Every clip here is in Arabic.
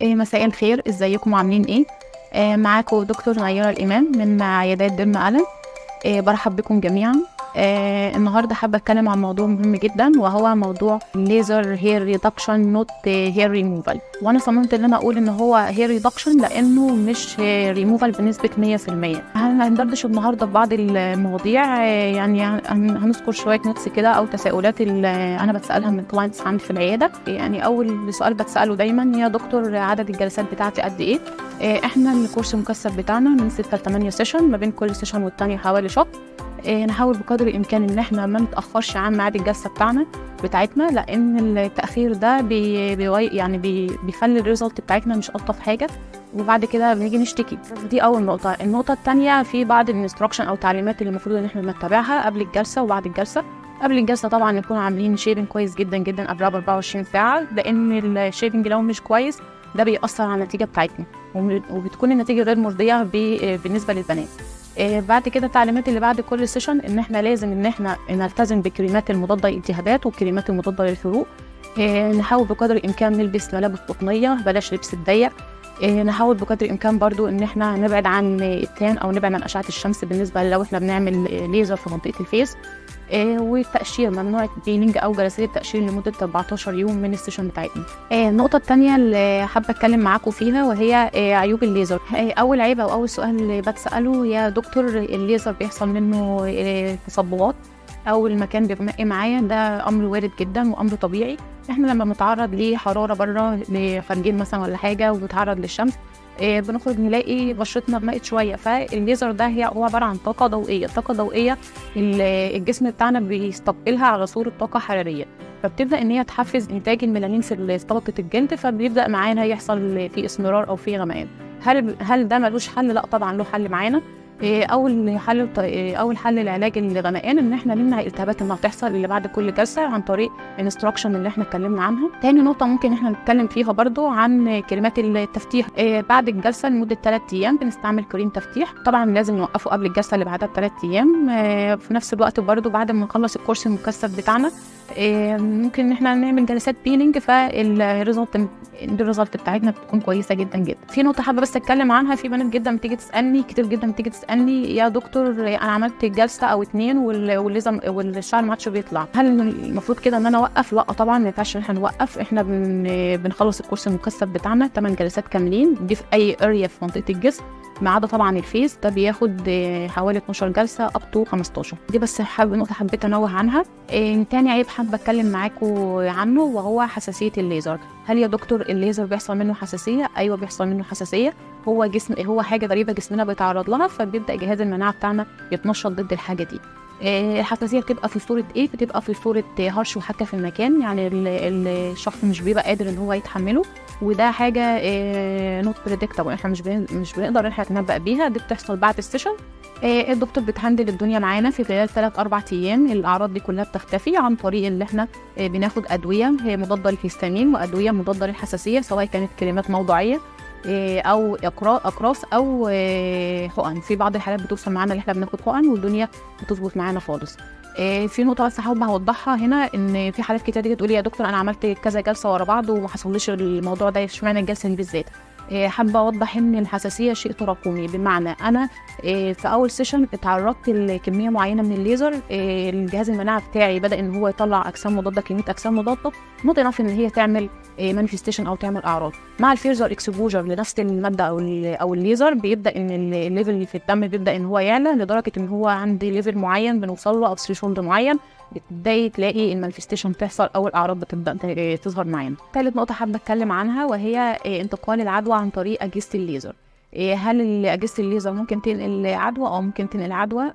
مساء الخير، ازيكم عاملين ايه؟ معاكم دكتور نيرة الإمام من عيادات ديرما ألن. برحب بكم جميعا. النهارده حابه اتكلم عن موضوع مهم جدا، وهو موضوع الليزر هير ريدكشن نوت هير ريموفال. وانا صممت ان انا اقول ان هو هير ريدكشن لانه مش ريموفال بنسبه 100%. هندردش النهارده في بعض المواضيع، يعني هنذكر شويه نوتس كده او تساؤلات اللي انا بتسالها من كلاينتس عندي في العياده. يعني اول سؤال بتساله دايما: يا دكتور عدد الجلسات بتاعتي قد ايه؟ احنا الكورس المكثف بتاعنا من 6 ل 8 سيشن، ما بين كل سيشن والتانية حوالي شهر. نحاول بقدر الامكان ان احنا ما نتاخرش عن ميعاد الجلسه بتاعتنا، لان التاخير ده بيخلي الريزلت بتاعتنا مش الطف حاجه، وبعد كده بنيجي نشتكي. دي اول نقطه. النقطه الثانيه، في بعض الانستراكشن او تعليمات اللي المفروض ان احنا نتبعها قبل الجلسه وبعد الجلسه. قبل الجلسه طبعا نكون عاملين شيبنج كويس جدا جدا قبلها ب 24 ساعه، لان الشيبنج لو مش كويس ده بيأثر على النتيجه بتاعتنا، وبتكون النتيجه غير مرضيه بالنسبه للبنات. بعد كده التعليمات اللي بعد كل سيشن ان احنا لازم ان احنا نلتزم بالكريمات المضاده للالتهابات والكريمات المضاده للحروق. نحاول بقدر الامكان نلبس ملابس قطنيه، بلاش لبس الضيق. نحاول بقدر الامكان برضو ان احنا نبعد عن التان او نبعد عن اشعه الشمس بالنسبه لو احنا بنعمل ليزر في منطقه الفيس. والتقشير ممنوع البيلينج او جلسات التقشير لمده 14 يوم من السيشن بتاعتنا. النقطه الثانيه اللي حابه اتكلم معاكم فيها وهي عيوب الليزر. اول عيب او اول سؤال اللي بتساله: يا دكتور الليزر بيحصل منه تصبغات او المكان بيغمق معايا؟ ده امر وارد جدا وامر طبيعي. احنا لما بنتعرض لحراره بره لخارجين مثلا ولا حاجه وبنتعرض للشمس، بنخرج نلاقي بشرتنا غمقت شويه. فالليزر ده هو عباره عن طاقه ضوئيه. الطاقه الضوئيه الجسم بتاعنا بيستقبلها على صوره طاقه حراريه، فبتبدا ان هي تحفز انتاج الميلانين في طبقه الجلد، فبيبدا معانا يحصل في اسمرار او في غمقان. هل ده ملوش حل؟ لا طبعا له حل معانا. اول حل لعلاج الغمقان ان احنا نمنع الالتهابات اللي هتحصل اللي بعد كل جلسه عن طريق الانستراكشن اللي احنا اتكلمنا عنها. تاني نقطه ممكن احنا نتكلم فيها برضو عن كريمات التفتيح. بعد الجلسه لمده 3 ايام بنستعمل كريم تفتيح. طبعا لازم نوقفه قبل الجلسه اللي بعدها ب3 ايام. في نفس الوقت برضو بعد ما نخلص الكورس المكثف بتاعنا ممكن ان احنا نعمل جلسات بيلينج، فالريزلت بتاعتنا بتكون كويسه جدا جدا. في نقطه حابه بس اتكلم عنها: في بنات جدا بتيجي تسالني كتير جدا، بتيجي تسالني: يا دكتور انا عملت جلسه او 2 والشعر ما عادش بيطلع، هل المفروض كده ان انا اوقف؟ لا طبعا ما ينفعش ان احنا نوقف. احنا بنخلص الكورس المكثف بتاعنا 8 جلسات كاملين، دي في اي اريا في منطقه الجسم ما عدا طبعا الفيس، ده بياخد حوالي 12 جلسه اب تو 15. دي بس نقطه حبيت انوه عنها. تاني عيب حابه اتكلم معاكم عنه وهو حساسيه الليزر. هل يا دكتور الليزر بيحصل منه حساسيه؟ ايوه بيحصل منه حساسيه. هو حاجه غريبه جسمنا بيتعرض لها، فبيبدا جهاز المناعه بتاعنا يتنشط ضد الحاجه دي. الحساسيه بتبقى في صوره ايه؟ بتبقى في صوره هرش وحكه في المكان، يعني الشخص مش بيبقى قادر ان هو يتحمله، وده حاجه نوت بريدكتابل، احنا مش بنقدر احنا نتنبأ بيها. دي بتحصل بعد السيشن. الدكتور بتهندل الدنيا معانا في خلال 3-4 ايام. الاعراض دي كلها بتختفي عن طريق اللي احنا بناخد ادويه مضاده للهستامين وادويه مضاده للحساسيه، سواء كانت كريمات موضعيه او اقراص او حقن. في بعض الحالات بتوصل معانا اللي احنا بناخد حقن والدنيا بتظبط معانا خالص. في نقطه بس حابه اوضحها هنا: ان في حالات كتير تيجي تقول لي: يا دكتور انا عملت كذا جلسه ورا بعض وما حصلش الموضوع ده، اشمعنى الجلسه دي بالذات؟ حابه اوضح ان الحساسيه شيء تراكمي. بمعنى انا في اول سيشن اتعرضت لكميه معينه من الليزر، الجهاز المناعه بتاعي بدا ان هو يطلع اجسام مضاده، كميه اجسام مضاده نوت انف ان هي تعمل مانيفستيشن او تعمل اعراض. مع الفيرزر اكسبوجر لنفس الماده او الليزر بيبدا ان الليفل اللي في الدم بيبدا ان هو يعلى لدرجه ان هو عند ليفل معين بنوصل له او ثريشولد معين، بتبداي تلاقي المانيفستيشن تحصل او الاعراض بتبدا تظهر معانا. ثالث نقطه حابه اتكلم عنها وهي انتقال العدوى عن طريق اجهزه الليزر. هل اجهزه الليزر ممكن تنقل عدوى او ممكن تنقل عدوى؟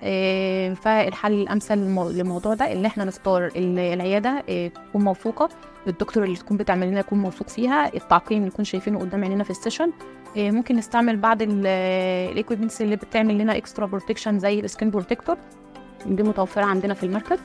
فالحل الامثل للموضوع ده ان احنا نختار العياده تكون موثوقه، الدكتور اللي تكون بتعمل لنا يكون موثوق فيها، التعقيم اللي نكون شايفينه قدام عينينا في السيشن. ممكن نستعمل بعض الايكويبمنتس اللي بتعمل لنا اكسترا بروتكشن زي السكين بروتكتور، دي متوفره عندنا في المركز.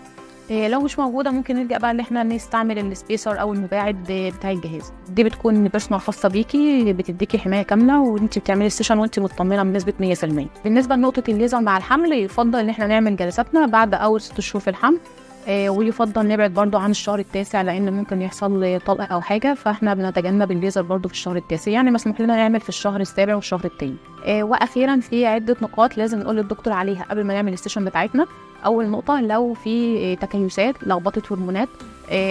لو مش موجوده ممكن نلجأ بقى ان احنا نستعمل السبيسر او المباعد بتاع الجهاز. دي بتكون بيرسونال خاصه بيكي، بتديكي حمايه كامله وانت بتعملي السيشن وانت مطمنه بنسبه 100%. بالنسبه لنقطه الليزر مع الحمل، يفضل ان احنا نعمل جلساتنا بعد اول 6 شهور في الحمل. ويفضل نبعد برضو عن الشهر التاسع لان ممكن يحصل طلق او حاجه، فاحنا بنتجنب الليزر برضو في الشهر التاسع، يعني مسموح لنا نعمل في الشهر السابع والشهر الثاني. واخيرا في عده نقاط لازم نقول للدكتور عليها قبل ما نعمل السيشن بتاعتنا. اول نقطه، لو في تكيسات، لخبطه هرمونات،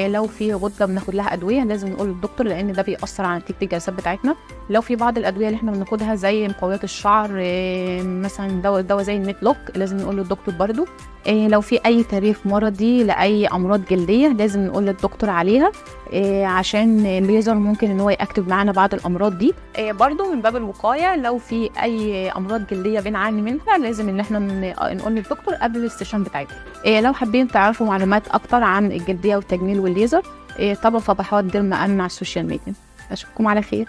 لو في غده بناخد لها ادويه لازم نقول للدكتور لان ده بيأثر على نتيجه الجلسات بتاعتنا. لو في بعض الادويه اللي احنا بناخدها زي مقويات الشعر، مثلا دواء زي النيت-لوك، لازم نقول للدكتور برضو. لو في اي تاريخ مرضي لاي امراض جلديه لازم نقول للدكتور عليها، عشان الليزر ممكن ان هو يأكتف معانا بعض الامراض دي. برضو من باب الوقايه، لو في اي امراض جلديه بنعاني منها لازم ان احنا نقول للدكتور قبل السيشن بتاعتنا. لو حابين تعرفوا معلومات اكتر عن الجلديه والتجميل والليزر، تابعوا صفحات ديرما على السوشيال ميديا. اشوفكم على خير.